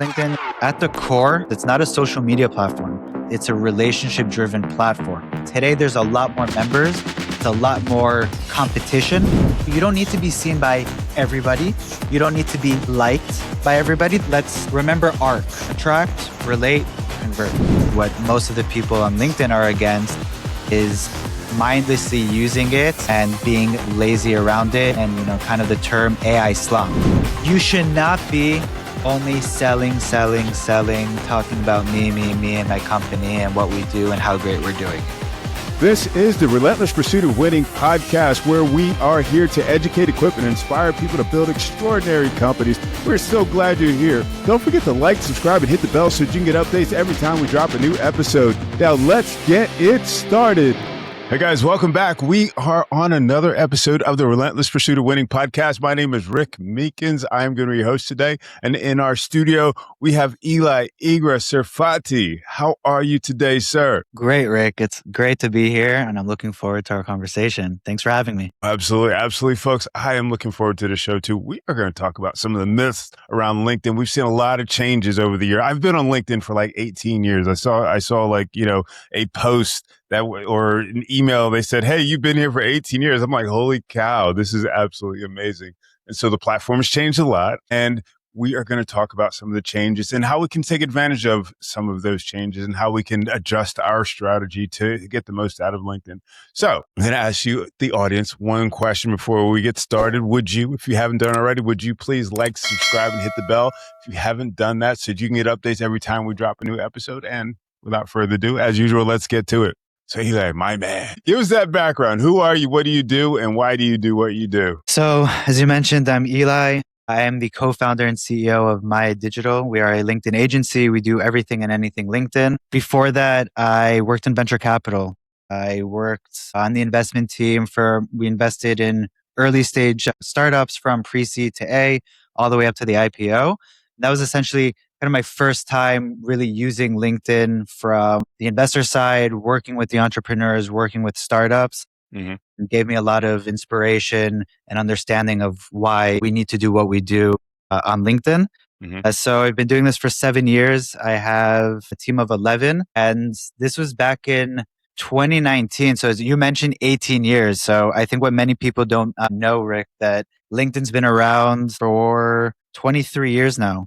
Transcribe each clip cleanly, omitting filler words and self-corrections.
LinkedIn, at the core, it's not a social media platform. It's a relationship-driven platform. Today, there's a lot more members. It's a lot more competition. You don't need to be seen by everybody. You don't need to be liked by everybody. Let's remember ARC: attract, relate, convert. What most of the people on LinkedIn are against is mindlessly using it and being lazy around it, and kind of the term AI slump. You should not be only selling, talking about me and my company and what we do and how great we're doing. This is the Relentless Pursuit of Winning podcast, where we are here to educate, equip, and inspire people to build extraordinary companies. We're so glad you're here. Don't forget to like, subscribe, and hit the bell so you can get updates every time we drop a new episode. Now let's get it started. Hey guys, welcome back. We are on another episode of the Relentless Pursuit of Winning podcast. My name is Rick Meekins. I am going to be your host today. And in our studio, we have Igra Serfaty. How are you today, sir? Great, Rick. It's great to be here, and I'm looking forward to our conversation. Thanks for having me. Absolutely, folks. I am looking forward to the show too. We are going to talk about some of the myths around LinkedIn. We've seen a lot of changes over the year. I've been on LinkedIn for like 18 years. I saw like, a post or an email. They said, "Hey, you've been here for 18 years." I'm like, holy cow, this is absolutely amazing. And so the platform has changed a lot, and we are going to talk about some of the changes and how we can take advantage of some of those changes and how we can adjust our strategy to get the most out of LinkedIn. So I'm going to ask you, the audience, one question before we get started. Would you, if you haven't done already, would you please like, subscribe, and hit the bell if you haven't done that, so you can get updates every time we drop a new episode? And without further ado, as usual, let's get to it. So Eli, my man, give us that background. Who are you? What do you do? And why do you do what you do? So as you mentioned, I'm Eli. I am the co-founder and CEO of MAIA Digital. We are a LinkedIn agency. We do everything and anything LinkedIn. Before that, I worked in venture capital. I worked on the investment team we invested in early stage startups from pre-seed to A, all the way up to the IPO. That was essentially kind of my first time really using LinkedIn from the investor side, working with the entrepreneurs, working with startups. Mm-hmm. It gave me a lot of inspiration and understanding of why we need to do what we do on LinkedIn. Mm-hmm. So I've been doing this for 7 years. I have a team of 11, and this was back in 2019. So as you mentioned, 18 years. So I think what many people don't know, Rick, that LinkedIn's been around for 23 years now,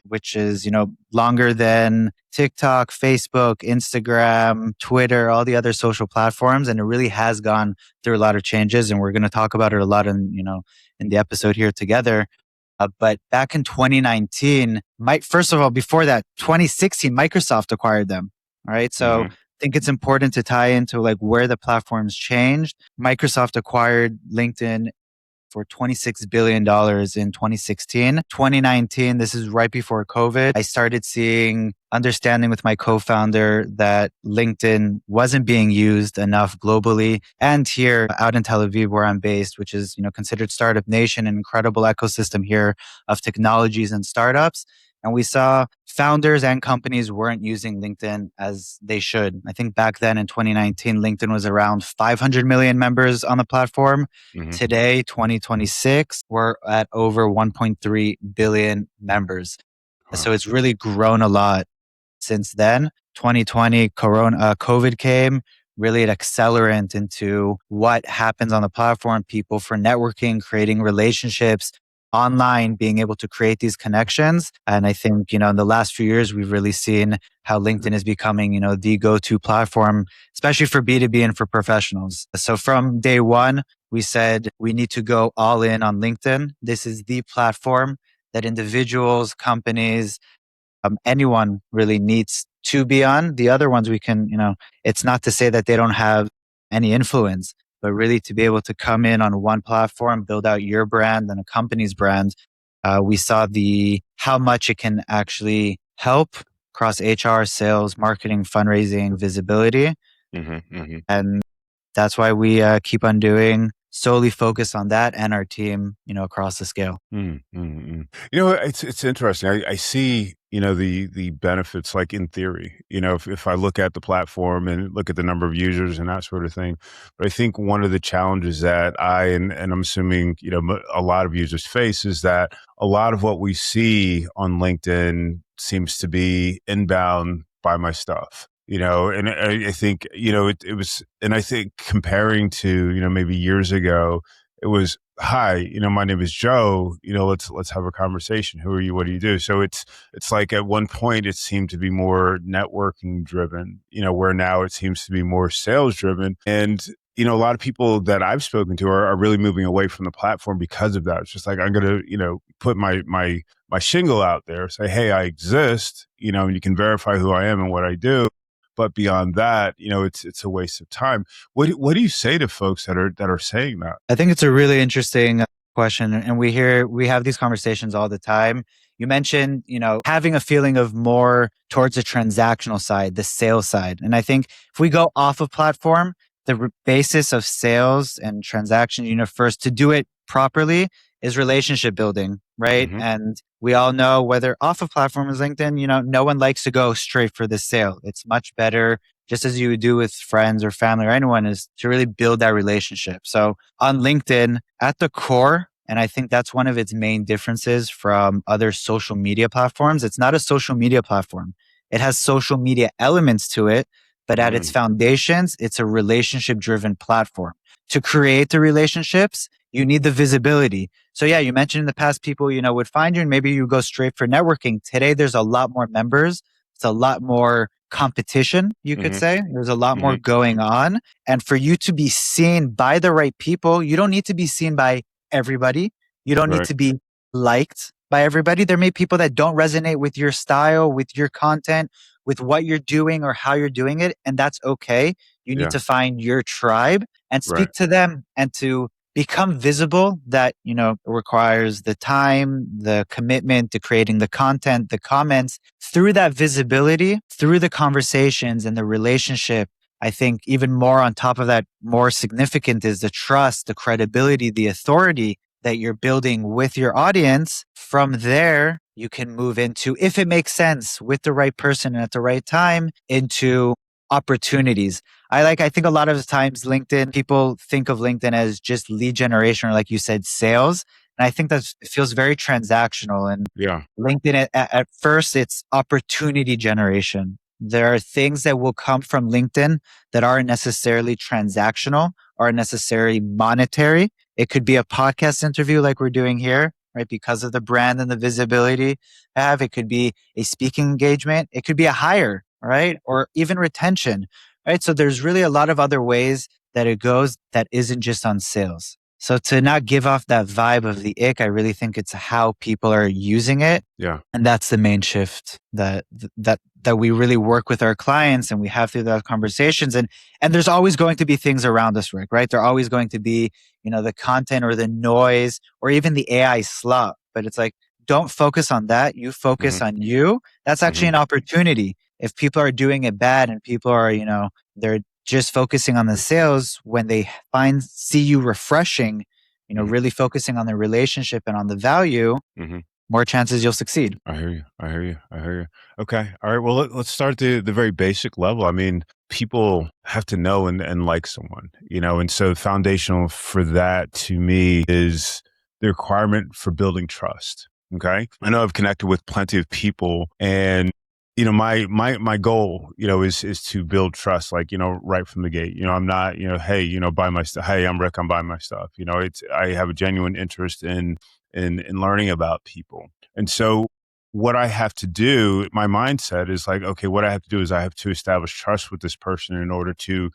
which is, longer than TikTok, Facebook, Instagram, Twitter, all the other social platforms. And it really has gone through a lot of changes. And we're going to talk about it a lot in the episode here together. But back in 2019, first of all, before that, 2016, Microsoft acquired them. All right. So I think it's important to tie into like where the platforms changed. Microsoft acquired LinkedIn for $26 billion in 2016. 2019, this is right before COVID. I started understanding with my co-founder that LinkedIn wasn't being used enough globally. And here out in Tel Aviv, where I'm based, which is, considered startup nation, an incredible ecosystem here of technologies and startups. And we saw founders and companies weren't using LinkedIn as they should. I think back then in 2019, LinkedIn was around 500 million members on the platform. Mm-hmm. Today, 2026, we're at over 1.3 billion members. Wow. So it's really grown a lot since then. 2020, COVID came, really an accelerant into what happens on the platform. People for networking, creating relationships, online, being able to create these connections. And I think, in the last few years, we've really seen how LinkedIn is becoming, the go-to platform, especially for B2B and for professionals. So from day one, we said we need to go all in on LinkedIn. This is the platform that individuals, companies, anyone really needs to be on. The other ones we can, it's not to say that they don't have any influence, but really to be able to come in on one platform, build out your brand and a company's brand. We saw how much it can actually help across HR, sales, marketing, fundraising, visibility. Mm-hmm, mm-hmm. And that's why we keep on doing solely focus on that and our team, across the scale. It's interesting. I see, the benefits like in theory, if I look at the platform and look at the number of users and that sort of thing. But I think one of the challenges that and I'm assuming, a lot of users face is that a lot of what we see on LinkedIn seems to be inbound buy my stuff. And I think, it was, and I think comparing to, maybe years ago, it was, hi, my name is Joe, let's have a conversation. Who are you? What do you do? So it's like at one point it seemed to be more networking driven, where now it seems to be more sales driven. And a lot of people that I've spoken to are really moving away from the platform because of that. It's just like, I'm going to, put my shingle out there, say, hey, I exist, and you can verify who I am and what I do. But beyond that, it's a waste of time. What do you say to folks that are saying that? I think it's a really interesting question. And we have these conversations all the time. You mentioned, having a feeling of more towards the transactional side, the sales side. And I think if we go off of platform, the basis of sales and transaction, first to do it properly is relationship building, right? Mm-hmm. And we all know whether off of platform is LinkedIn, no one likes to go straight for the sale. It's much better, just as you would do with friends or family or anyone, is to really build that relationship. So on LinkedIn, at the core, and I think that's one of its main differences from other social media platforms, it's not a social media platform. It has social media elements to it, but at its foundations, it's a relationship driven platform. To create the relationships, you need the visibility. So yeah, you mentioned in the past people, would find you and maybe you go straight for networking. Today, there's a lot more members. It's a lot more competition, you could say. There's a lot more going on. And for you to be seen by the right people, you don't need to be seen by everybody. You don't need to be liked by everybody. There may be people that don't resonate with your style, with your content, with what you're doing or how you're doing it. And that's okay. You need to find your tribe and speak to them, and to become visible. That, requires the time, the commitment to creating the content, the comments. Through that visibility, through the conversations and the relationship, I think even more on top of that, more significant is the trust, the credibility, the authority that you're building with your audience. From there, you can move into, if it makes sense with the right person and at the right time, into opportunities. I think a lot of the times people think of LinkedIn as just lead generation, or like you said, sales. And I think it feels very transactional. And LinkedIn at first, it's opportunity generation. There are things that will come from LinkedIn that aren't necessarily transactional, aren't necessarily monetary. It could be a podcast interview like we're doing here, right? Because of the brand and the visibility I have. It could be a speaking engagement. It could be a hire, right? Or even retention, right? So there's really a lot of other ways that it goes that isn't just on sales. So to not give off that vibe of the ick, I really think it's how people are using it. Yeah. And that's the main shift that we really work with our clients, and we have through those conversations. And there's always going to be things around us, Rick, right? There are always going to be, the content or the noise or even the AI slop. But it's like, don't focus on that. You focus on you. That's actually an opportunity. If people are doing it bad and people are, they're just focusing on the sales, when they see you refreshing, really focusing on the relationship and on the value, more chances you'll succeed. I hear you. Okay. All right. Well, let's start at the very basic level. I mean, people have to know and like someone, and so foundational for that to me is the requirement for building trust. Okay. I know I've connected with plenty of people, and my goal, is to build trust, like, right from the gate. I'm not, hey, buy my stuff. Hey, I'm Rick, I'm buying my stuff. I have a genuine interest in learning about people. And so what I have to do, my mindset is like, okay, what I have to do is I have to establish trust with this person in order to,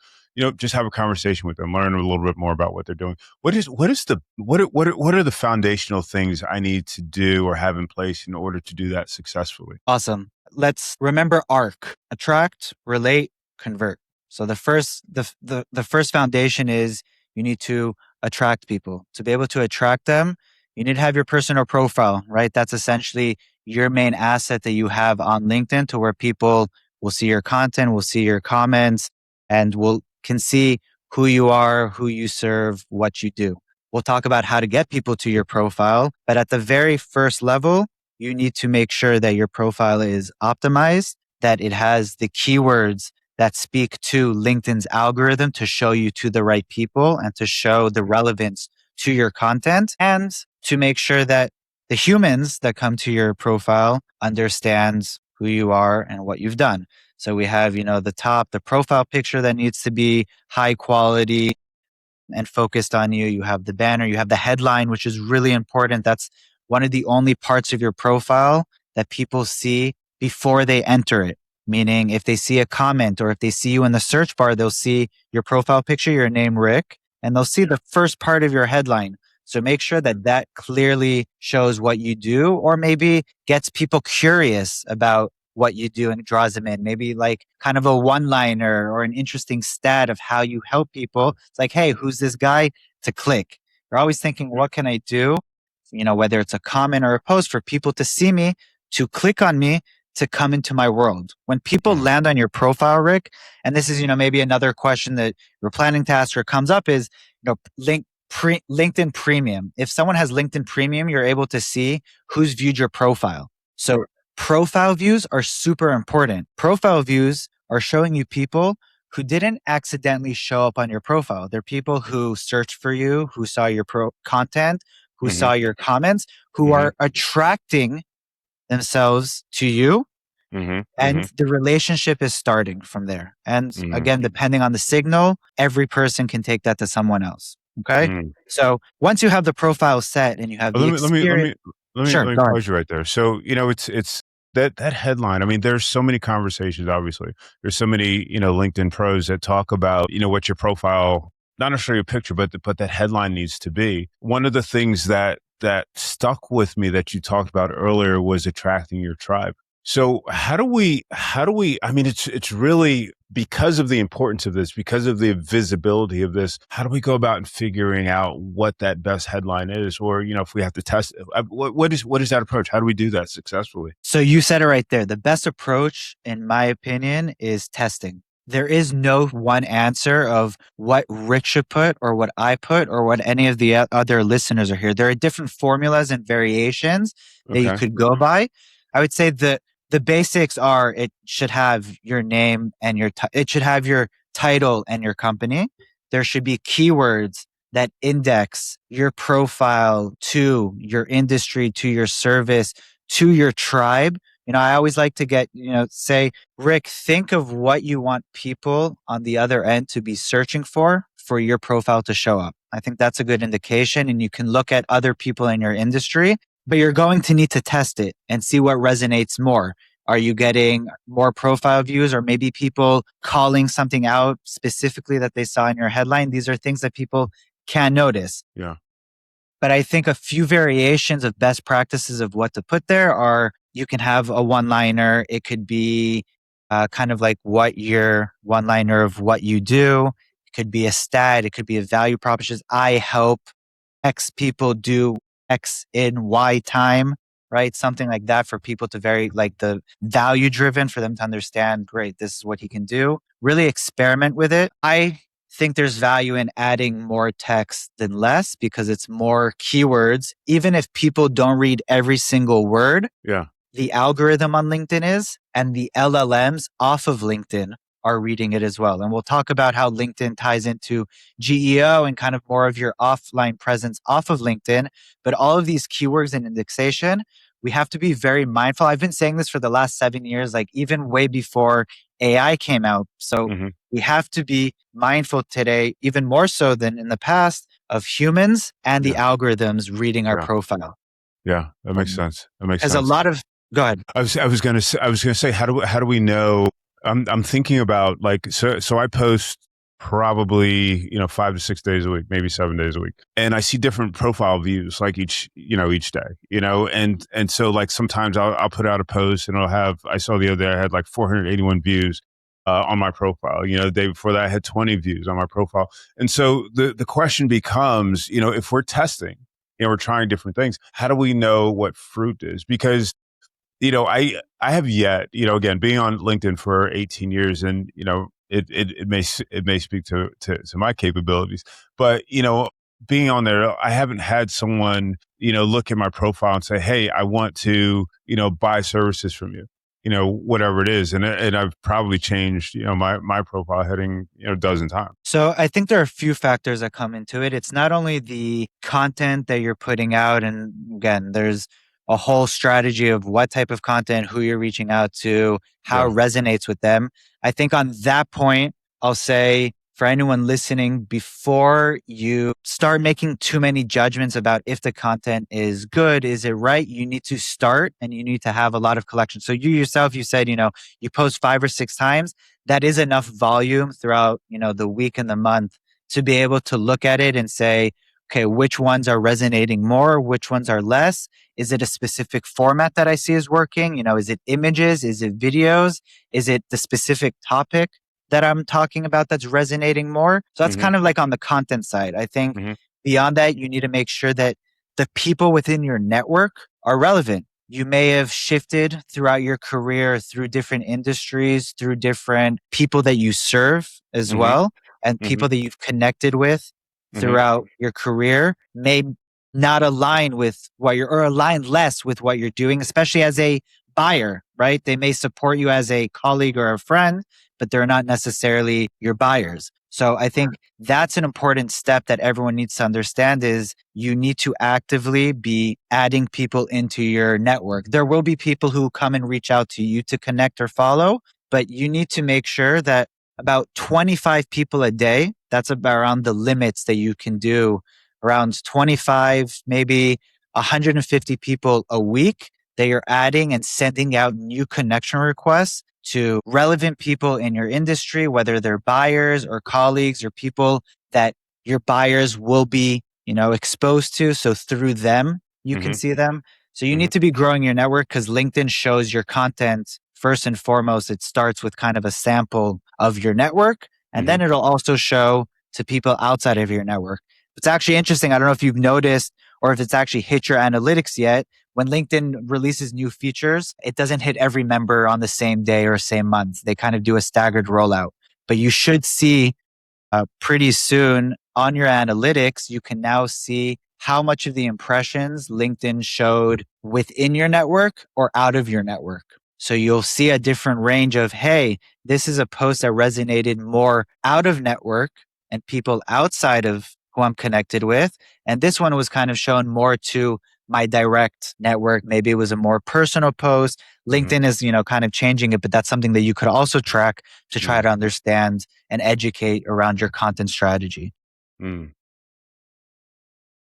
just have a conversation with them, learn a little bit more about what they're doing. What are the foundational things I need to do or have in place in order to do that successfully? Awesome. Let's remember ARC: attract, relate, convert. So the first foundation is you need to attract people. To be able to attract them, you need to have your personal profile, right? That's essentially your main asset that you have on LinkedIn, to where people will see your content, will see your comments, and can see who you are, who you serve, what you do. We'll talk about how to get people to your profile. But at the very first level, you need to make sure that your profile is optimized, that it has the keywords that speak to LinkedIn's algorithm to show you to the right people and to show the relevance to your content, and to make sure that the humans that come to your profile understands who you are and what you've done. So we have, the profile picture that needs to be high quality and focused on you. You have the banner, you have the headline, which is really important. That's one of the only parts of your profile that people see before they enter it. Meaning, if they see a comment or if they see you in the search bar, they'll see your profile picture, your name, Rick, and they'll see the first part of your headline. So make sure that that clearly shows what you do, or maybe gets people curious about what you do and draws them in. Maybe like kind of a one-liner or an interesting stat of how you help people. It's like, hey, who's this guy? To click. You're always thinking, what can I do? Whether it's a comment or a post for people to see me, to click on me, to come into my world. When people land on your profile, Rick, and this is, maybe another question that you're planning to ask or comes up is, LinkedIn Premium. If someone has LinkedIn Premium, you're able to see who's viewed your profile. So profile views are super important. Profile views are showing you people who didn't accidentally show up on your profile. They're people who searched for you, who saw your content, who saw your comments, who are attracting themselves to you. And the relationship is starting from there. And again, depending on the signal, every person can take that to someone else. Okay. So once you have the profile set and you have the experience. Let me pause you right there. So, it's that headline. I mean, there's so many conversations, obviously. There's so many, LinkedIn pros that talk about, what your profile, not necessarily a picture, but that headline needs to be. One of the things that stuck with me that you talked about earlier was attracting your tribe. So how do we, I mean, it's really because of the importance of this, because of the visibility of this, how do we go about figuring out what that best headline is? Or, if we have to test it, what is that approach? How do we do that successfully? So you said it right there. The best approach, in my opinion, is testing. There is no one answer of what Rick should put or what I put or what any of the other listeners are here. There are different formulas and variations that you could go by. I would say that the basics are, it should have your name and it should have your title and your company. There should be keywords that index your profile to your industry, to your service, to your tribe. I always like to say, Rick, think of what you want people on the other end to be searching for your profile to show up. I think that's a good indication. And you can look at other people in your industry, but you're going to need to test it and see what resonates more. Are you getting more profile views, or maybe people calling something out specifically that they saw in your headline? These are things that people can notice. Yeah. But I think a few variations of best practices of what to put there are, you can have a one-liner. It could be kind of like what your one-liner of what you do. It could be a stat. It could be a value proposition. I help X people do X in Y time, right? Something like that for people to the value driven, for them to understand, great, this is what he can do. Really experiment with it. I think there's value in adding more text than less, because it's more keywords. Even if people don't read every single word, the algorithm on LinkedIn is, and the LLMs off of LinkedIn are reading it as well. And we'll talk about how LinkedIn ties into GEO and kind of more of your offline presence off of LinkedIn. But all of these keywords and indexation, we have to be very mindful. I've been saying this for the last 7 years, like even way before AI came out. So we have to be mindful today, even more so than in the past, of humans and the algorithms reading our profile. Yeah, that makes sense. That makes sense. As a lot of, go ahead. I was going to say, how do we know? I'm thinking about so I post probably 5 to 6 days a week, maybe 7 days a week, and I see different profile views each day, and so sometimes I'll put out a post and I saw the other day I had 481 views on my profile. The day before that I had 20 views on my profile, and so the question becomes, if we're testing, we're trying different things, how do we know what fruit is? Because I have yet, again, being on LinkedIn for 18 years and, it may speak to my capabilities, but being on there, I haven't had someone look at my profile and say, "Hey, I want to buy services from you." Whatever it is, and I've probably changed my profile heading a dozen times. So I think there are a few factors that come into it. It's not only the content that you're putting out, and again, there's a whole strategy of what type of content, who you're reaching out to, how Yeah. it resonates with them. I think on that point, I'll say for anyone listening, before you start making too many judgments about if the content is good, is it right? You need to start and you need to have a lot of collection. So you yourself, you said, you post 5 or 6 times. That is enough volume throughout, the week and the month to be able to look at it and say, okay, which ones are resonating more? Which ones are less? Is it a specific format that I see is working? Is it images? Is it videos? Is it the specific topic that I'm talking about that's resonating more? So that's Hmm. kind of like on the content side. I think Hmm. beyond that, you need to make sure that the people within your network are relevant. You may have shifted throughout your career through different industries, through different people that you serve as Hmm. well, and Hmm. people that you've connected with Hmm. throughout your career may not align with what you're, or align less with what you're doing, especially as a buyer, right? They may support you as a colleague or a friend, but they're not necessarily your buyers. So I think that's an important step that everyone needs to understand is you need to actively be adding people into your network. There will be people who come and reach out to you to connect or follow, but you need to make sure that about 25 people a day, that's about around the limits that you can do, around 25, maybe 150 people a week that you're adding and sending out new connection requests to relevant people in your industry, whether they're buyers or colleagues or people that your buyers will be, exposed to. So through them, you can Hmm. see them. So you Hmm. need to be growing your network because LinkedIn shows your content first and foremost. It starts with kind of a sample of your network, and Hmm. then it'll also show to people outside of your network. It's actually interesting. I don't know if you've noticed or if it's actually hit your analytics yet. When LinkedIn releases new features, it doesn't hit every member on the same day or same month. They kind of do a staggered rollout. But you should see pretty soon on your analytics, you can now see how much of the impressions LinkedIn showed within your network or out of your network. So you'll see a different range of, hey, this is a post that resonated more out of network and people outside of who I'm connected with. And this one was kind of shown more to my direct network. Maybe it was a more personal post. Hmm. LinkedIn is, kind of changing it, but that's something that you could also track to try Hmm. to understand and educate around your content strategy. Hmm.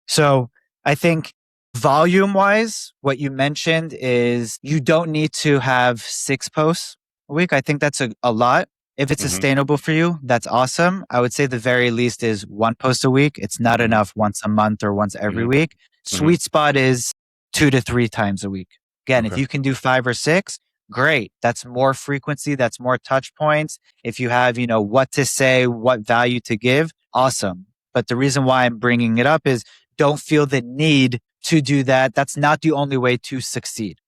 So I think volume wise, what you mentioned is you don't need to have 6 posts a week. I think that's a lot. If it's Hmm. sustainable for you, that's awesome. I would say the very least is 1 post a week. It's not Hmm. enough once a month or once every Hmm. week. Hmm. Sweet spot is 2 to 3 times a week. Again, if Okay. you can do 5 or 6, great. That's more frequency. That's more touch points. If you have, what to say, what value to give, awesome. But the reason why I'm bringing it up is don't feel the need to do that. That's not the only way to succeed.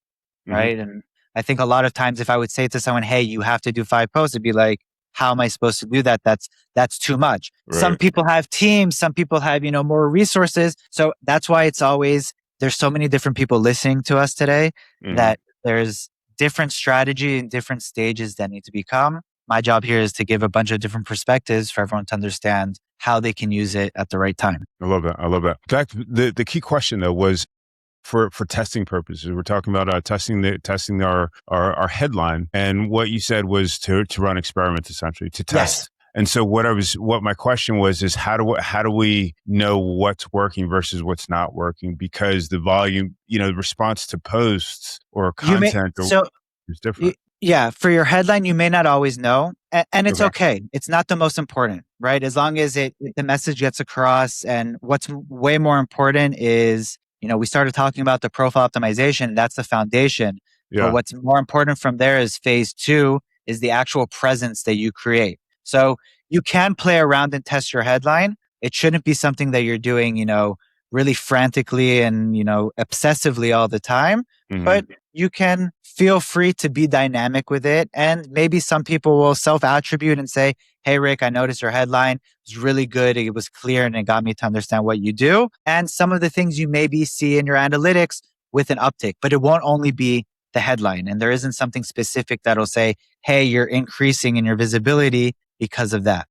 Hmm. Right. And I think a lot of times if I would say to someone, hey, you have to do 5 posts, it'd be like, how am I supposed to do that? That's too much. Some Right. people have teams, some people have, more resources. So that's why it's always, there's so many different people listening to us today Hmm. that there's different strategy and different stages that need to become. My job here is to give a bunch of different perspectives for everyone to understand how they can use it at the right time. I love that. I love that. In fact, the key question though was for testing purposes. We're talking about testing our headline, and what you said was to run experiments essentially to Yes. test. And so what my question was is how do we know what's working versus what's not working, because the volume, the response to posts or You may, content so is different. Yeah, for your headline, you may not always know, and it's Okay. okay. It's not the most important, right? As long as the message gets across. And what's way more important is, we started talking about the profile optimization. That's the foundation. But Yeah. what's more important from there is phase two is the actual presence that you create. So you can play around and test your headline. It shouldn't be something that you're doing, really frantically and, obsessively all the time. Hmm. But you can feel free to be dynamic with it. And maybe some people will self-attribute and say, hey, Rick, I noticed your headline. It was really good. It was clear and it got me to understand what you do. And some of the things you maybe see in your analytics with an uptick, but it won't only be the headline. And there isn't something specific that'll say, hey, you're increasing in your visibility because of that.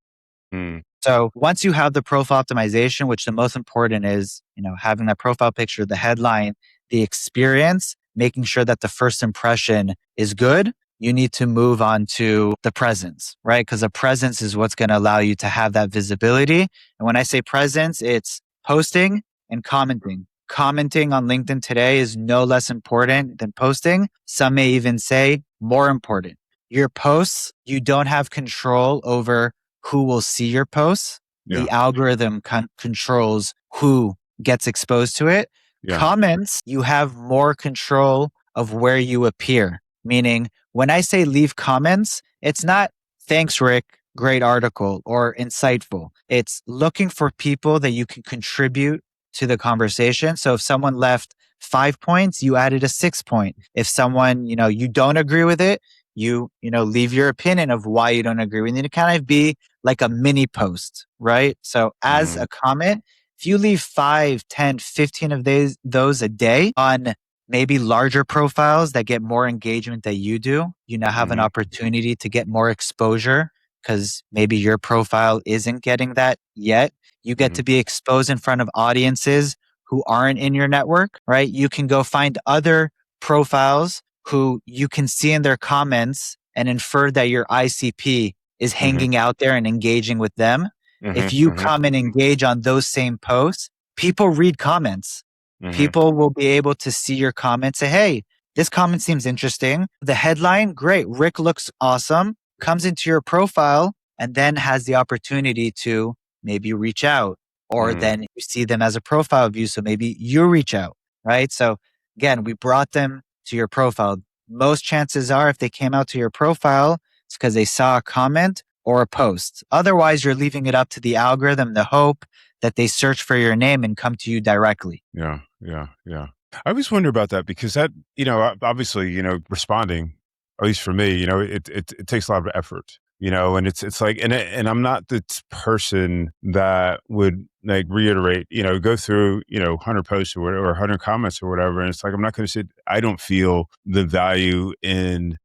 Mm. So once you have the profile optimization, which the most important is, having that profile picture, the headline, the experience, making sure that the first impression is good, you need to move on to the presence, right? Because the presence is what's going to allow you to have that visibility. And when I say presence, it's posting and commenting. Commenting on LinkedIn today is no less important than posting. Some may even say more important. Your posts, you don't have control over who will see your posts. Yeah. The algorithm controls who gets exposed to it. Yeah. Comments, you have more control of where you appear. Meaning, when I say leave comments, it's not thanks, Rick, great article or insightful. It's looking for people that you can contribute to the conversation. So if someone left 5 points, you added a 6 point. If someone, you don't agree with it, you leave your opinion of why you don't agree with it. It kind of be like a mini post, right? So as a comment, if you leave 5, 10, 15 of those a day on maybe larger profiles that get more engagement than you do, you now have an opportunity to get more exposure because maybe your profile isn't getting that yet. You get to be exposed in front of audiences who aren't in your network, right? You can go find other profiles who you can see in their comments and infer that your ICP is hanging out there and engaging with them. If you come and engage on those same posts, people read comments. People will be able to see your comments, say, hey, this comment seems interesting. The headline, great. Rick looks awesome, comes into your profile and then has the opportunity to maybe reach out or then you see them as a profile view. So maybe you reach out, right? So again, we brought them to your profile. Most chances are if they came out to your profile, it's because they saw a comment or a post. Otherwise, you're leaving it up to the algorithm, the hope that they search for your name and come to you directly. Yeah. I always wonder about that because that, obviously, responding, at least for me, it takes a lot of effort, and it's like, and I'm not the person that would like reiterate, go through, 100 posts or whatever, or 100 comments or whatever. And it's like, I'm not going to say, I don't feel the value in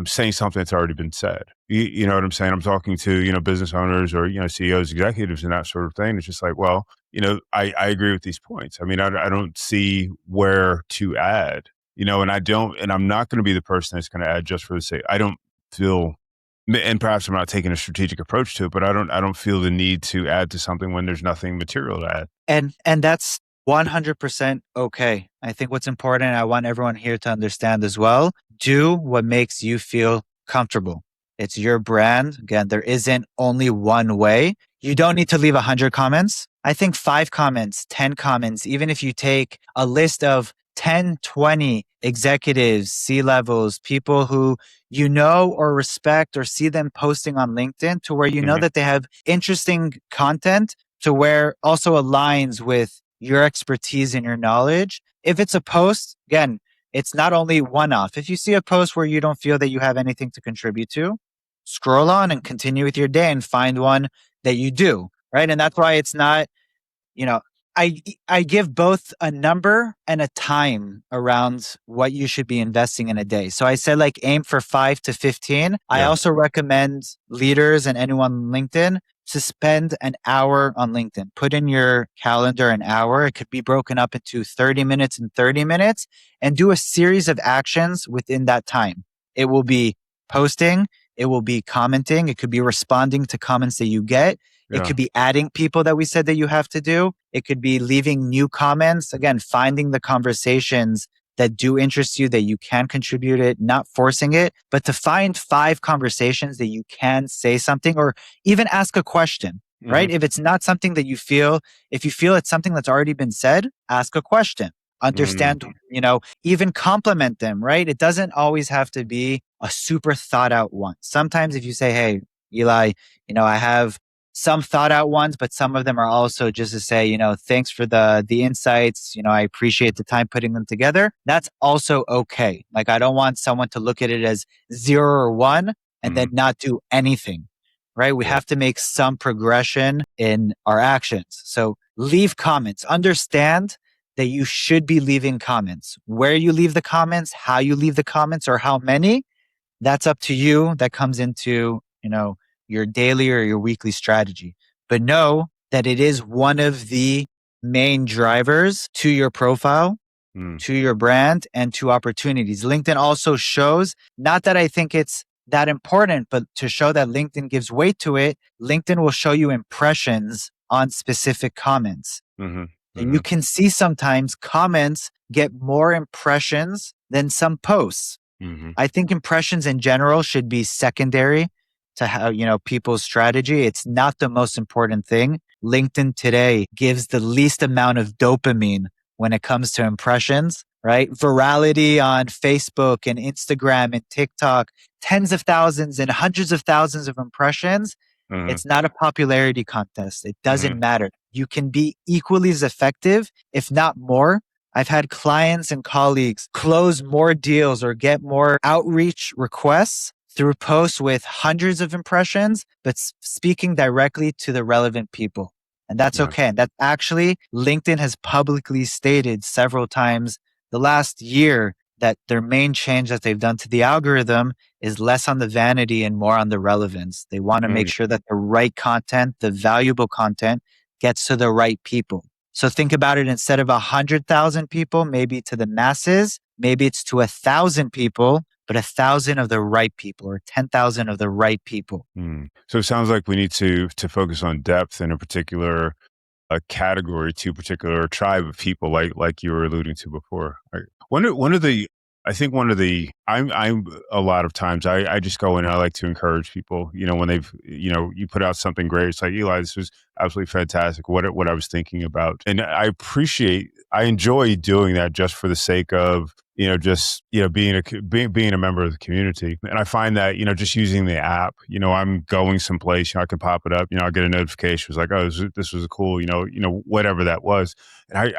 saying something that's already been said. You know what I'm saying? I'm talking to, business owners or, CEOs, executives and that sort of thing. It's just like, well, I agree with these points. I mean, I don't see where to add, and I'm not going to be the person that's going to add just for the sake. I don't feel, and perhaps I'm not taking a strategic approach to it, but I don't feel the need to add to something when there's nothing material to add. And that's 100% okay. I think what's important, I want everyone here to understand as well, do what makes you feel comfortable. It's your brand. Again, there isn't only one way. You don't need to leave 100 comments. I think 5 comments, 10 comments, even if you take a list of 10, 20 executives, C-levels, people who you know or respect or see them posting on LinkedIn to where you know that they have interesting content to where also aligns with your expertise and your knowledge. If it's a post, again, it's not only one-off. If you see a post where you don't feel that you have anything to contribute to, scroll on and continue with your day and find one that you do, right? And that's why it's not, I give both a number and a time around what you should be investing in a day. So I said like aim for 5 to 15. Yeah. I also recommend leaders and anyone on LinkedIn to spend an hour on LinkedIn. Put in your calendar an hour. It could be broken up into 30 minutes and 30 minutes and do a series of actions within that time. It will be posting. It will be commenting. It could be responding to comments that you get. Yeah. It could be adding people that we said that you have to do. It could be leaving new comments. Again, finding the conversations that do interest you, that you can contribute it, not forcing it, but to find 5 conversations that you can say something or even ask a question, right? If it's not something that if you feel it's something that's already been said, ask a question. Understand, even compliment them, right? It doesn't always have to be a super thought out one. Sometimes if you say, hey, Eli, I have some thought out ones, but some of them are also just to say, thanks for the insights. I appreciate the time putting them together. That's also okay. Like, I don't want someone to look at it as 0 or 1 and then not do anything, right? We have to make some progression in our actions. So leave comments. Understand that you should be leaving comments. Where you leave the comments, how you leave the comments, or how many, that's up to you. That comes into, your daily or your weekly strategy. But know that it is one of the main drivers to your profile, to your brand, and to opportunities. LinkedIn also shows, not that I think it's that important, but to show that LinkedIn gives weight to it, LinkedIn will show you impressions on specific comments. And you can see sometimes comments get more impressions than some posts. I think impressions in general should be secondary to how, people's strategy. It's not the most important thing. LinkedIn today gives the least amount of dopamine when it comes to impressions, right? Virality on Facebook and Instagram and TikTok, tens of thousands and hundreds of thousands of impressions. It's not a popularity contest. It doesn't matter. You can be equally as effective, if not more. I've had clients and colleagues close more deals or get more outreach requests through posts with hundreds of impressions, but speaking directly to the relevant people. And that's okay. And that actually, LinkedIn has publicly stated several times the last year that their main change that they've done to the algorithm is less on the vanity and more on the relevance. They want to make sure that the right content, the valuable content, gets to the right people. So think about it, instead of 100,000 people, maybe to the masses, maybe it's to 1,000 people, but 1,000 of the right people, or 10,000 of the right people. So it sounds like we need to focus on depth in a particular category, to a particular tribe of people, like you were alluding to before. I'm a lot of times I just go in and I like to encourage people, when they've, you put out something great. It's like, Eli, this was absolutely fantastic. What I was thinking about. And I enjoy doing that just for the sake of, being a member of the community. And I find that, just using the app, I'm going someplace, I can pop it up, I'll get a notification. It's like, oh, this was a cool, whatever that was. And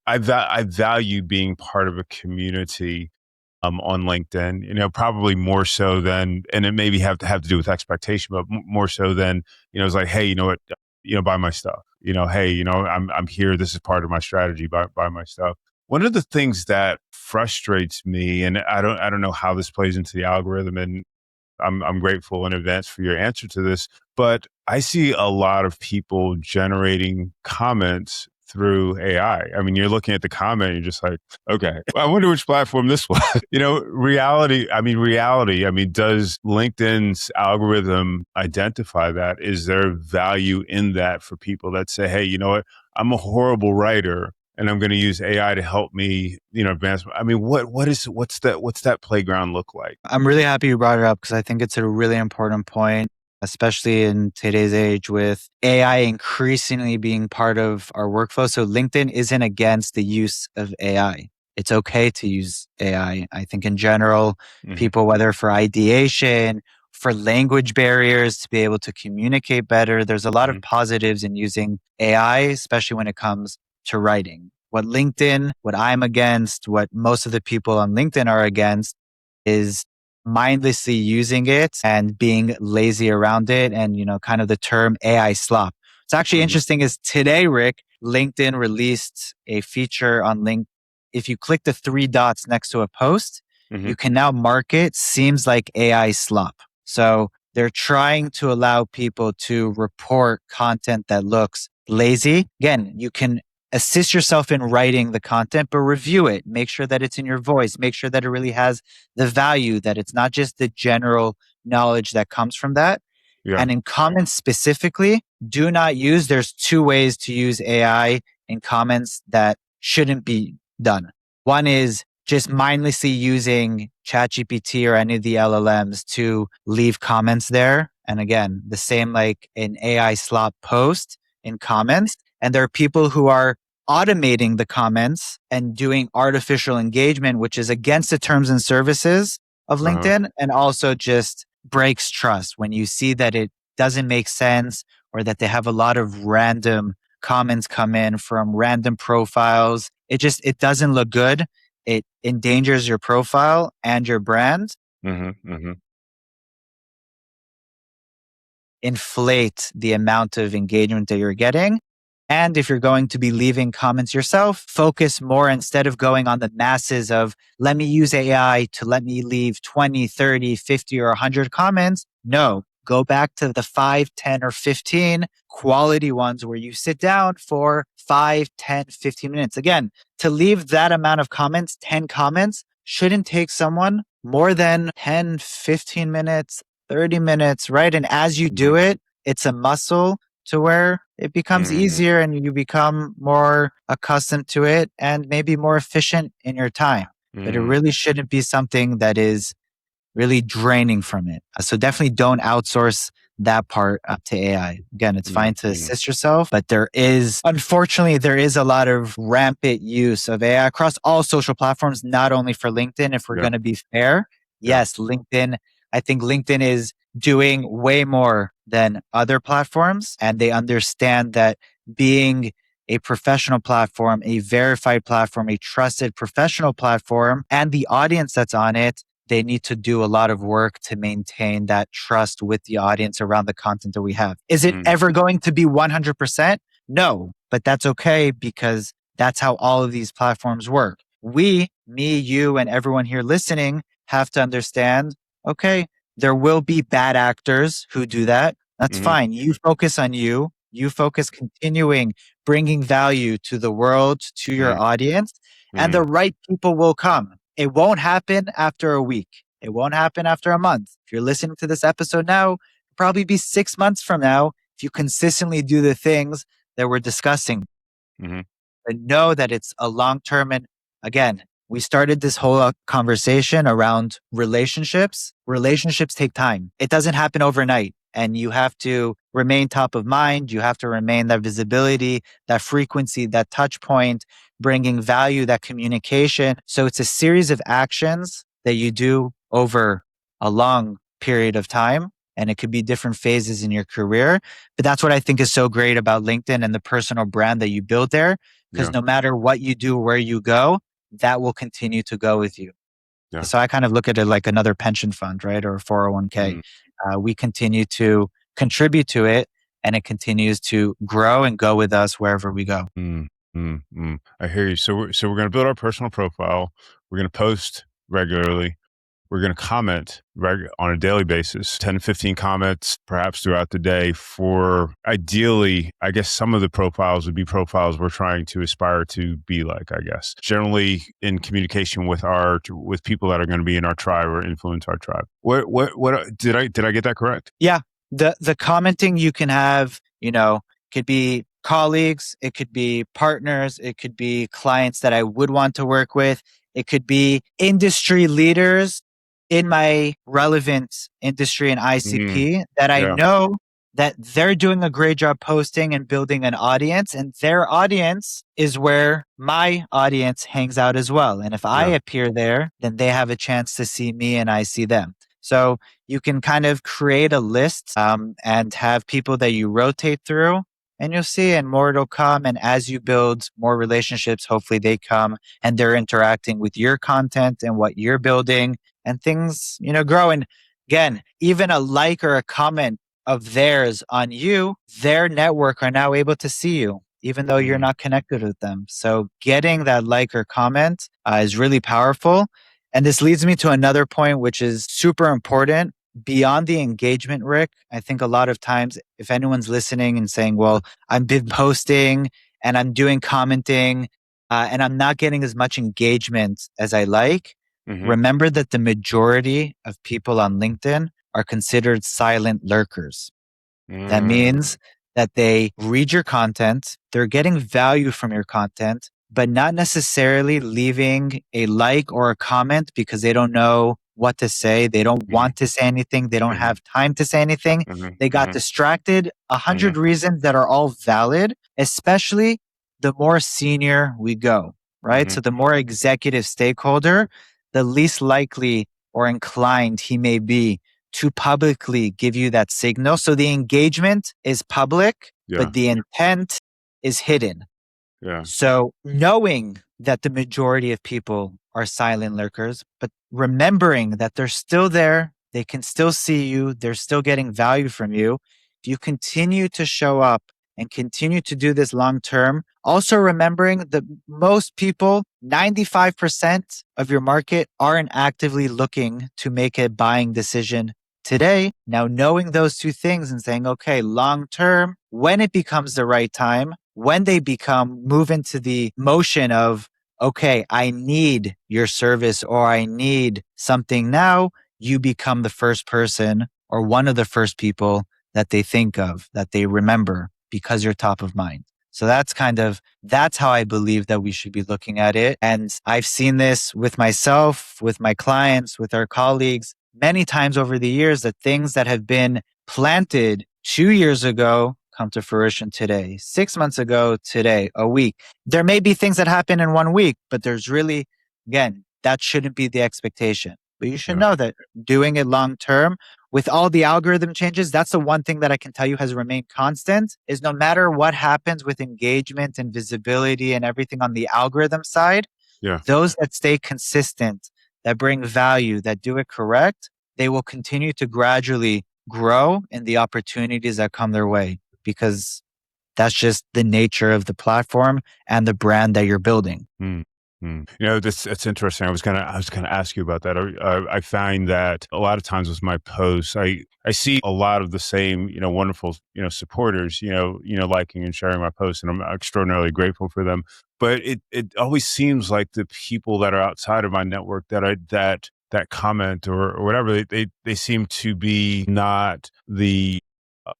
I value being part of a community on LinkedIn, probably more so than, and it maybe have to do with expectation, but more so than, it's like, hey, you know what, buy my stuff, hey, I'm here. This is part of my strategy. Buy my stuff. One of the things that frustrates me, and I don't know how this plays into the algorithm, and I'm grateful in advance for your answer to this, but I see a lot of people generating comments through AI. I mean, you're looking at the comment, you're just like, okay, I wonder which platform this was. Reality, does LinkedIn's algorithm identify that? Is there value in that for people that say, hey, you know what, I'm a horrible writer and I'm going to use AI to help me, advance. I mean, what's that playground look like? I'm really happy you brought it up, because I think it's a really important point, especially in today's age with AI increasingly being part of our workflow. So LinkedIn isn't against the use of AI. It's okay to use AI. I think in general, people, whether for ideation, for language barriers, to be able to communicate better, there's a lot of positives in using AI, especially when it comes to writing. What I'm against, what most of the people on LinkedIn are against, is mindlessly using it and being lazy around it, and, kind of the term AI slop. What's actually interesting is today, Rick, LinkedIn released a feature on LinkedIn. If you click the 3 dots next to a post, you can now mark it seems like AI slop. So they're trying to allow people to report content that looks lazy. Again, you can assist yourself in writing the content, but review it. Make sure that it's in your voice. Make sure that it really has the value, that it's not just the general knowledge that comes from that. Yeah. And in comments specifically, there's 2 ways to use AI in comments that shouldn't be done. One is just mindlessly using ChatGPT or any of the LLMs to leave comments there. And again, the same like an AI slop post in comments. And there are people who are automating the comments and doing artificial engagement, which is against the terms and services of LinkedIn, and also just breaks trust when you see that it doesn't make sense, or that they have a lot of random comments come in from random profiles. It doesn't look good. It endangers your profile and your brand. Inflate the amount of engagement that you're getting. And if you're going to be leaving comments yourself, focus more instead of going on the masses of let me use AI to let me leave 20, 30, 50, or 100 comments. No, go back to the 5, 10, or 15 quality ones where you sit down for 5, 10, 15 minutes. Again, to leave that amount of comments, 10 comments, shouldn't take someone more than 10, 15 minutes, 30 minutes, right? And as you do it, it's a muscle to where it becomes easier and you become more accustomed to it and maybe more efficient in your time. But it really shouldn't be something that is really draining from it. So definitely don't outsource that part up to AI. Again, it's fine to assist yourself, but unfortunately, there is a lot of rampant use of AI across all social platforms, not only for LinkedIn. If we're going to be fair, yes, LinkedIn, I think LinkedIn is doing way more than other platforms, and they understand that being a professional platform, a verified platform, a trusted professional platform, and the audience that's on it, they need to do a lot of work to maintain that trust with the audience around the content that we have. Is it ever going to be 100%? No, but that's okay because that's how all of these platforms work. We, me, you, and everyone here listening have to understand, okay, there will be bad actors who do that. That's fine. You focus on you. You focus continuing bringing value to the world, to your audience, and the right people will come. It won't happen after a week. It won't happen after a month. If you're listening to this episode now, it'll probably be 6 months from now if you consistently do the things that we're discussing. But know that it's a long term. And again, we started this whole conversation around relationships. Relationships take time. It doesn't happen overnight. And you have to remain top of mind. You have to remain that visibility, that frequency, that touch point, bringing value, that communication. So it's a series of actions that you do over a long period of time. And it could be different phases in your career. But that's what I think is so great about LinkedIn and the personal brand that you build there. Because no matter what you do, where you go, that will continue to go with you. So I kind of look at it like another pension fund, right? Or a 401k. We continue to contribute to it and it continues to grow and go with us wherever we go. I hear you. So we're going to build our personal profile. We're going to post regularly. We're going to comment on a daily basis, 10 to 15 comments, perhaps throughout the day for ideally, I guess some of the profiles would be profiles we're trying to aspire to be like, I guess, generally in communication with people that are going to be in our tribe or influence our tribe. What did I get that correct? Yeah. The commenting you can have, could be colleagues, it could be partners, it could be clients that I would want to work with. It could be industry leaders in my relevant industry and ICP that I know that they're doing a great job posting and building an audience, and their audience is where my audience hangs out as well. And if I appear there, then they have a chance to see me and I see them. So you can kind of create a list and have people that you rotate through, and you'll see, and more will come. And as you build more relationships, hopefully they come and they're interacting with your content and what you're building, and things, grow. And again, even a like or a comment of theirs on you, their network are now able to see you, even though you're not connected with them. So getting that like or comment is really powerful. And this leads me to another point, which is super important. Beyond the engagement, Rick, I think a lot of times if anyone's listening and saying, well, I've been posting and I'm doing commenting and I'm not getting as much engagement as I like, remember that the majority of people on LinkedIn are considered silent lurkers. That means that they read your content, they're getting value from your content, but not necessarily leaving a like or a comment because they don't know what to say. They don't want to say anything. They don't have time to say anything. They got distracted. 100 reasons that are all valid, especially the more senior we go, right? So the more executive stakeholder, the least likely or inclined he may be to publicly give you that signal. So the engagement is public, Yeah. but the intent is hidden. Yeah. So knowing that the majority of people are silent lurkers, but remembering that they're still there, they can still see you, they're still getting value from you. If you continue to show up and continue to do this long term, also remembering that most people, 95% of your market aren't actively looking to make a buying decision today. Now, knowing those two things and saying, okay, long term, when it becomes the right time, when they move into the motion of, okay, I need your service or I need something now, you become the first person or one of the first people that they think of, that they remember because you're top of mind. So that's how I believe that we should be looking at it. And I've seen this with myself, with my clients, with our colleagues many times over the years, that things that have been planted 2 years ago come to fruition today, 6 months ago, today, a week. There may be things that happen in 1 week, but there's really, again, that shouldn't be the expectation. But you should know that doing it long term with all the algorithm changes, that's the one thing that I can tell you has remained constant is no matter what happens with engagement and visibility and everything on the algorithm side, those that stay consistent, that bring value, that do it correct, they will continue to gradually grow in the opportunities that come their way because that's just the nature of the platform and the brand that you're building. That's interesting. I was gonna ask you about that. I find that a lot of times with my posts, I see a lot of the same, wonderful, supporters, liking and sharing my posts, and I'm extraordinarily grateful for them. But it always seems like the people that are outside of my network that comment or whatever, they seem to be not the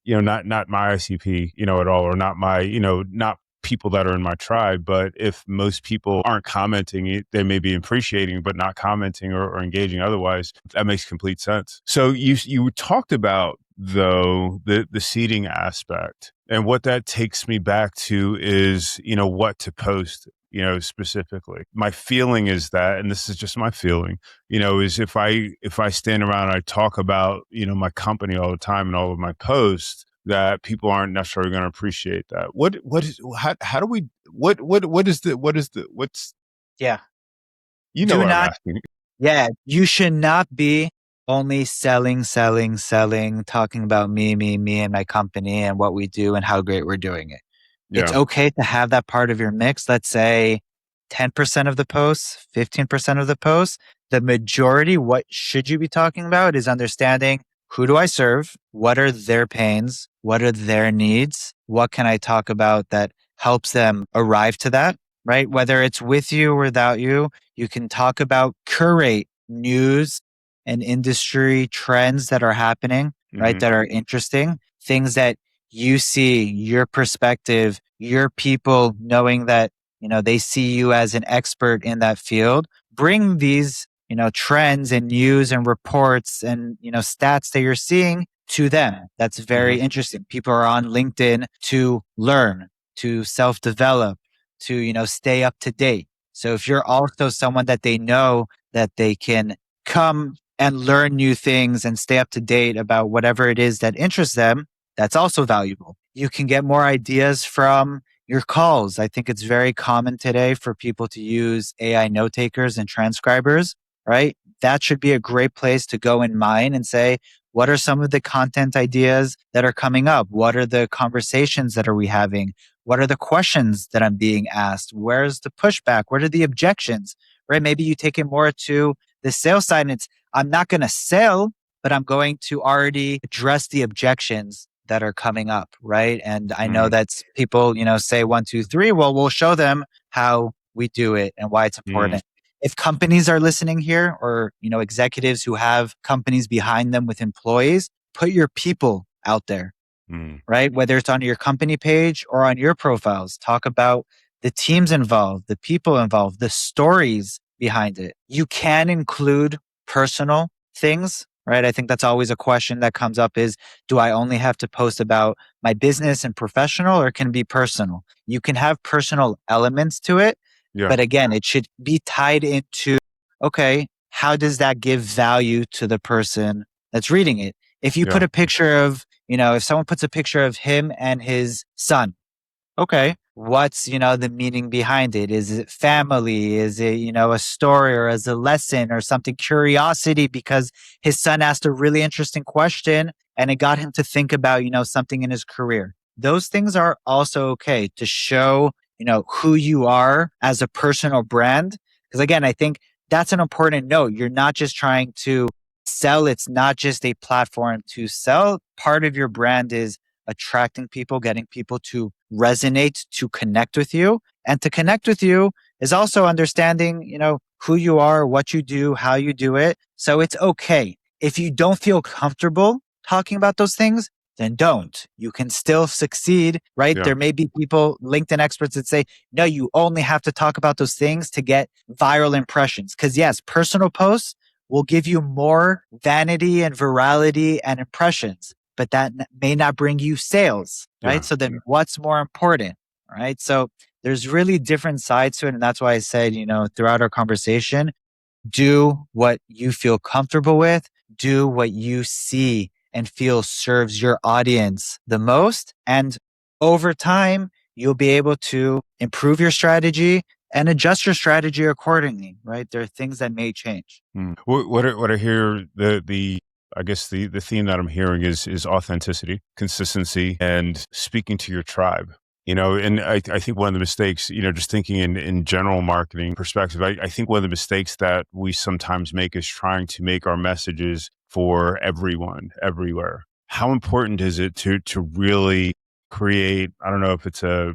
not my ICP, at all, or not my, not people that are in my tribe. But if most people aren't commenting, they may be appreciating, but not commenting or engaging otherwise. That makes complete sense. So you talked about, though, the seeding aspect, and what that takes me back to is, what to post, specifically. My feeling is that, and this is just my feeling, is if I stand around and I talk about, my company all the time and all of my posts, that people aren't necessarily going to appreciate that. How do we, what's, Yeah. what I'm asking. Yeah. You should not be only selling, talking about me, and my company and what we do and how great we're doing it. It's okay to have that part of your mix. Let's say 10% of the posts, 15% of the posts. The majority, what should you be talking about is understanding who do I serve? What are their pains? What are their needs? What can I talk about that helps them arrive to that, right? Whether it's with you or without you, you can talk about curate news and industry trends that are happening, right? That are interesting, things that you see, your perspective, your people knowing that, they see you as an expert in that field. Bring these, trends and news and reports and, stats that you're seeing to them. That's very interesting. People are on LinkedIn to learn, to self-develop, to, stay up to date. So if you're also someone that they know that they can come and learn new things and stay up to date about whatever it is that interests them, that's also valuable. You can get more ideas from your calls. I think it's very common today for people to use AI note takers and transcribers, right? That should be a great place to go and mine and say, what are some of the content ideas that are coming up? What are the conversations that are we having? What are the questions that I'm being asked? Where's the pushback? What are the objections? Right? Maybe you take it more to the sales side and it's, I'm not going to sell, but I'm going to already address the objections that are coming up, right? And I know that people, say 1, 2, 3. Well, we'll show them how we do it and why it's important. If companies are listening here or, executives who have companies behind them with employees, put your people out there, right? Whether it's on your company page or on your profiles, talk about the teams involved, the people involved, the stories behind it. You can include personal things, right? I think that's always a question that comes up is, do I only have to post about my business and professional or can it be personal? You can have personal elements to it, but again, it should be tied into, okay, how does that give value to the person that's reading it. If you put Yeah. a picture of, if someone puts a picture of him and his son, okay, what's, the meaning behind it? Is it family? Is it, a story, or as a lesson or something, curiosity, because his son asked a really interesting question and it got him to think about, something in his career. Those things are also okay to show, who you are as a personal brand. Because again, I think that's an important note. You're not just trying to sell. It's not just a platform to sell. Part of your brand is attracting people, getting people to resonate, to connect with you. And to connect with you is also understanding, who you are, what you do, how you do it. So it's okay. If you don't feel comfortable talking about those things, then don't. You can still succeed, right? Yeah. There may be people, LinkedIn experts, that say, no, you only have to talk about those things to get viral impressions. Because yes, personal posts will give you more vanity and virality and impressions, but that may not bring you sales, right? Yeah. So then what's more important, right? So there's really different sides to it. And that's why I said, throughout our conversation, do what you feel comfortable with, do what you see and feel serves your audience the most. And over time, you'll be able to improve your strategy and adjust your strategy accordingly, right? There are things that may change. What I hear, the I guess the theme that I'm hearing is authenticity, consistency, and speaking to your tribe. And I think one of the mistakes, just thinking in general marketing perspective, I think one of the mistakes that we sometimes make is trying to make our messages for everyone, everywhere. How important is it to really create, I don't know if it's a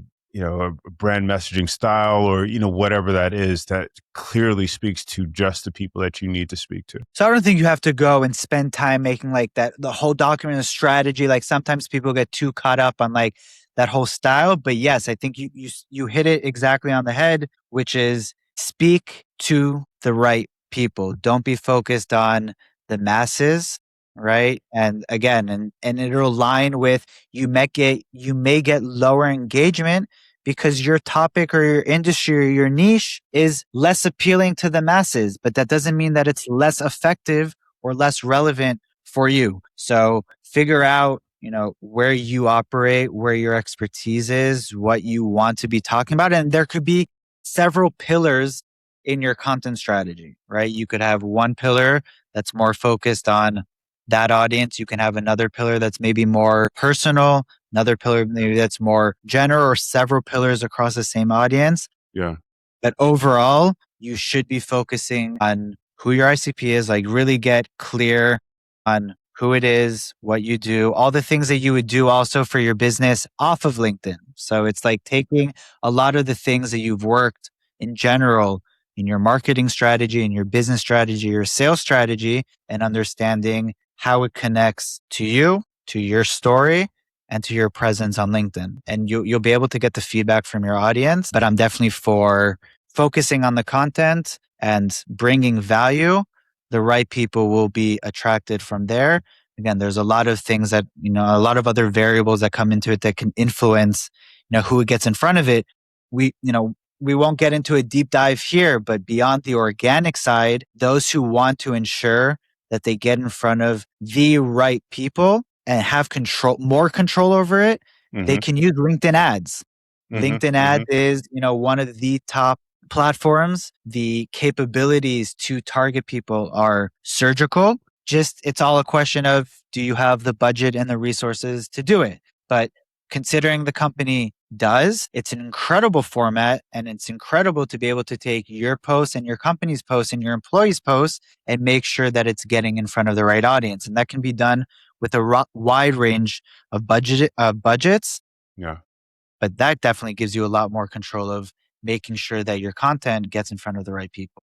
brand messaging style, or, whatever that is, that clearly speaks to just the people that you need to speak to? So I don't think you have to go and spend time making like that, the whole document of strategy. Like sometimes people get too caught up on like that whole style. But yes, I think you hit it exactly on the head, which is speak to the right people. Don't be focused on the masses, right? And again, and it'll align with, you may get lower engagement because your topic or your industry or your niche is less appealing to the masses, but that doesn't mean that it's less effective or less relevant for you. So figure out, where you operate, where your expertise is, what you want to be talking about. And there could be several pillars in your content strategy, right? You could have one pillar that's more focused on that audience. You can have another pillar that's maybe more personal, another pillar maybe that's more general, or several pillars across the same audience. Yeah. But overall, you should be focusing on who your ICP is, like really get clear on who it is, what you do, all the things that you would do also for your business off of LinkedIn. So it's like taking a lot of the things that you've worked in general in your marketing strategy, in your business strategy, your sales strategy, and understanding how it connects to you, to your story, and to your presence on LinkedIn. And you'll be able to get the feedback from your audience. But I'm definitely for focusing on the content and bringing value. The right people will be attracted from there. Again, there's a lot of things that, a lot of other variables that come into it that can influence, who it gets in front of it. We won't get into a deep dive here, but beyond the organic side, those who want to ensure that they get in front of the right people and have more control over it, they Hmm. can use LinkedIn ads. Hmm. LinkedIn Hmm. ads is, one of the top platforms. The capabilities to target people are surgical. Just, it's all a question of, do you have the budget and the resources to do it? But considering the company does, it's an incredible format, and it's incredible to be able to take your posts and your company's posts and your employees' posts and make sure that it's getting in front of the right audience. And that can be done with a wide range of budgets, Yeah. but that definitely gives you a lot more control of making sure that your content gets in front of the right people.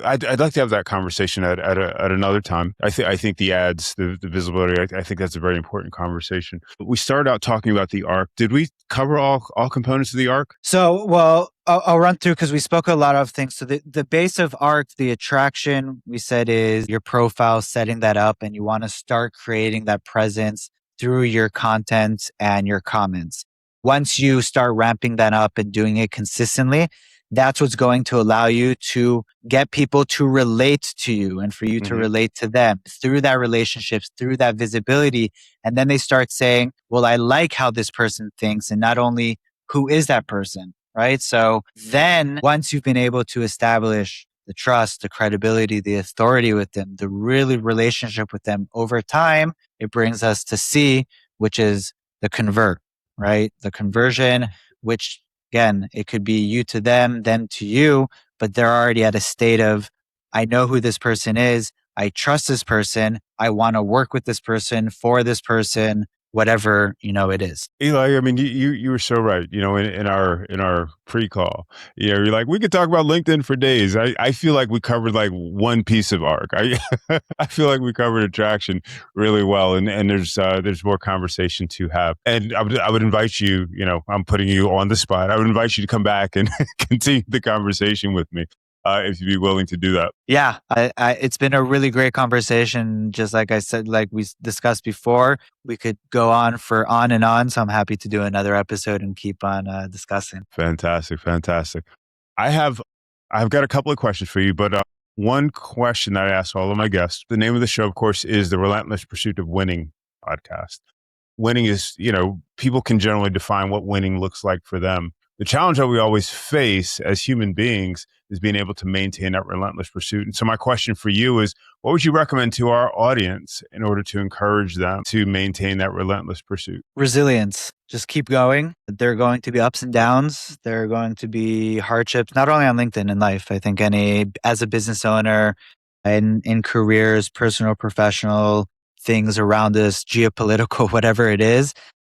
I'd like to have that conversation at another time. I think the ads, the visibility, I think that's a very important conversation. But we started out talking about the arc. Did we cover all components of the arc? So, well, I'll run through because we spoke a lot of things. So the base of ARC, the attraction, we said, is your profile, setting that up, and you want to start creating that presence through your content and your comments. Once you start ramping that up and doing it consistently, that's what's going to allow you to get people to relate to you and for you to relate to them through that relationships, through that visibility. And then they start saying, well, I like how this person thinks, and not only who is that person, right? So then once you've been able to establish the trust, the credibility, the authority with them, the really relationship with them over time, it brings us to C, which is the convert, right? The conversion, which again, it could be you to them to you, but they're already at a state of, I know who this person is. I trust this person. I want to work with this person, for this person, whatever, it is. Eli, I mean, you were so right. In our pre-call, you're like, we could talk about LinkedIn for days. I feel like we covered like one piece of arc. I feel like we covered attraction really well, and there's more conversation to have. And I would invite you. I'm putting you on the spot. I would invite you to come back and continue the conversation with me. If you'd be willing to do that. Yeah, it's been a really great conversation. Just like I said, like we discussed before, we could go on and on. So I'm happy to do another episode and keep on discussing. Fantastic. I've got a couple of questions for you, but one question that I ask all of my guests, the name of the show, of course, is the Relentless Pursuit of Winning podcast. Winning is, people can generally define what winning looks like for them. The challenge that we always face as human beings is being able to maintain that relentless pursuit. And so my question for you is, what would you recommend to our audience in order to encourage them to maintain that relentless pursuit? Resilience. Just keep going. There are going to be ups and downs. There are going to be hardships, not only on LinkedIn, in life. I think as a business owner, in careers, personal, professional, things around us, geopolitical, whatever it is,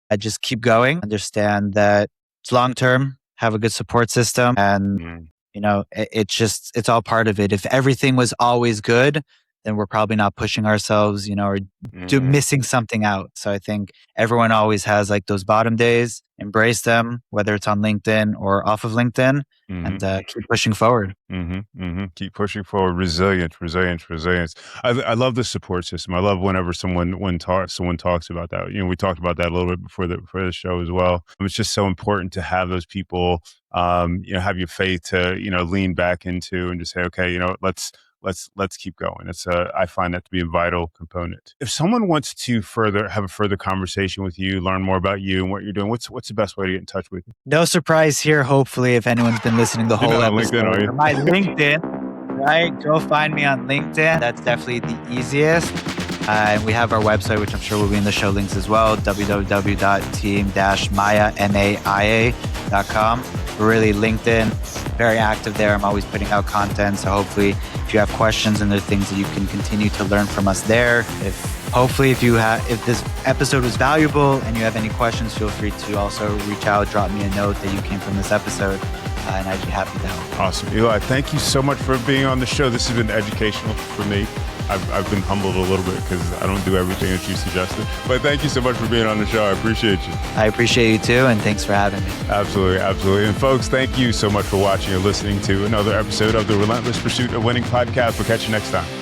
I just keep going. Understand that it's long term, have a good support system, and it's all part of it. If everything was always good, then we're probably not pushing ourselves, or missing something out. So I think everyone always has like those bottom days. Embrace them, whether it's on LinkedIn or off of LinkedIn, and keep pushing forward. Keep pushing forward. Resilience. I love the support system. I love whenever someone talks about that. We talked about that a little bit before the show as well. It's just so important to have those people, have your faith to, lean back into and just say, okay, let's keep going. I find that to be a vital component. If someone wants to have a further conversation with you, learn more about you and what you're doing, what's the best way to get in touch with you? No surprise here. Hopefully, if anyone's been listening the whole episode, LinkedIn, are you? My LinkedIn, right? Go find me on LinkedIn. That's definitely the easiest. And we have our website, which I'm sure will be in the show links as well, www.team-maia.com. We're really LinkedIn, very active there. I'm always putting out content. So hopefully if you have questions and there are things that you can continue to learn from us there. If this episode was valuable and you have any questions, feel free to also reach out, drop me a note that you came from this episode. And I'd be happy to help. Awesome. Eli, thank you so much for being on the show. This has been educational for me. I've been humbled a little bit because I don't do everything that you suggested. But thank you so much for being on the show. I appreciate you. I appreciate you too, and thanks for having me. Absolutely. And folks, thank you so much for watching and listening to another episode of the Relentless Pursuit of Winning podcast. We'll catch you next time.